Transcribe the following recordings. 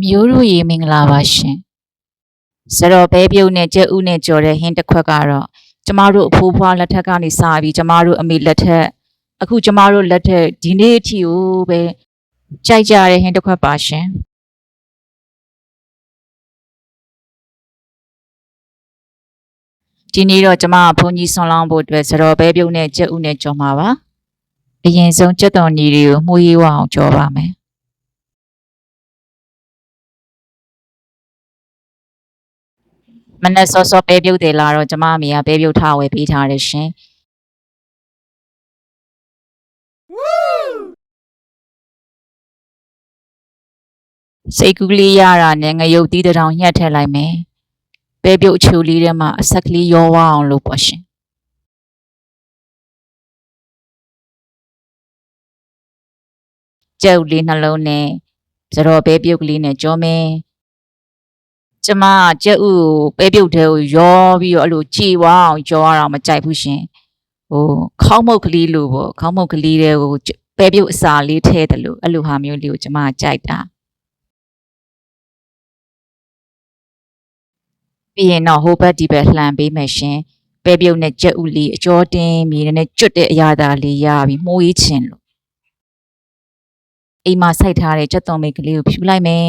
မျိုးတို့ရေမင်္ဂလာပါရှင်စတော့ဘဲပြုတ်နဲ့ကြက်ဥနဲ့ကြော်တဲ့ဟင်းတစ်ခွက်ကတော့ကျမတို့အဖိုးဖွားလက်ထက်ကနေစပြီးကျမတို့အမေလက်ထက်အခုကျမတို့လက်ထက်ဒီနေ့အထိကိုပဲကြိုက်ကြတဲ့ဟင်းတစ်ခွက်ပါရှင်ဒီနေ့တော့ကျမဘုန်းကြီးဆွန်လောင်းဖို့အတွက်စတော့ဘဲပြုတ်နဲ့ကြက်ဥနဲ့ကြော်မှာပါအရင်ဆုံးကြက်သွန်ညီတွေကိုမှုရေးဝအောင်ကြော်ပါမယ်မနက်စောစောပဲပြုတ်တယ်လာတော့ကျမအမေကပဲပြုတ်ထားဝယ်ပေးထားတယ်ရှင်စိတ်ကူးလေးရတာနဲ့ငရုတ်သီးတစ်ထောင်ညှက်ထည့်လိုက်မယ်ပဲပြုတ်အချိုလေးထဲမှာအဆက်ကလေးရောဝအောင်လုပ်ပါရှင်ကြက်ဥလေးနှလုံးနဲ့စတော့ပဲပြုတ်ကလေးနဲ့ကြောမယ်ကျမကြက်ဥကိုပဲပြုတ်ထဲကိုရောပြီးတော့အဲ့လိုကြည်ဝအောင်ကြောရအောင်မကြိုက်ဘူးရှင်ခေါင်းမုတ်ကလေးလိုပေါ့ခေါင်းမုတ်ကလေးတွေကိုပဲပြုတ်အစာလေးထည့်တယ်လို့အဲ့လိုဟာမျိုးလေးကိုကျမကြိုက်တာပြီးရင်တော့ဟိုဘက်ဒီဘက်လှန်ပေးမယ်ရှင်ပဲပြုတ်နဲ့ကြက်ဥလေးအကျော်တင်းပြီးနဲ့ကျွတ်တဲ့အရာသာလေးရပြီးမှုေးချင်လို့အိမ်မှာစိုက်ထားတဲ့ကြက်သွန်မိတ်ကလေးကိုဖြူလိုက်မယ်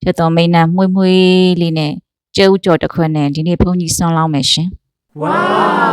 ကြက်သွန်မိတ်နဲ့မှုေးလေးနဲ့ကြက်ဥကြော်တစ်ခွက်နဲ့ဒီနေ့ဘုန်းကြီးဆွမ်းလောင်းမယ်ရှင်ဝါ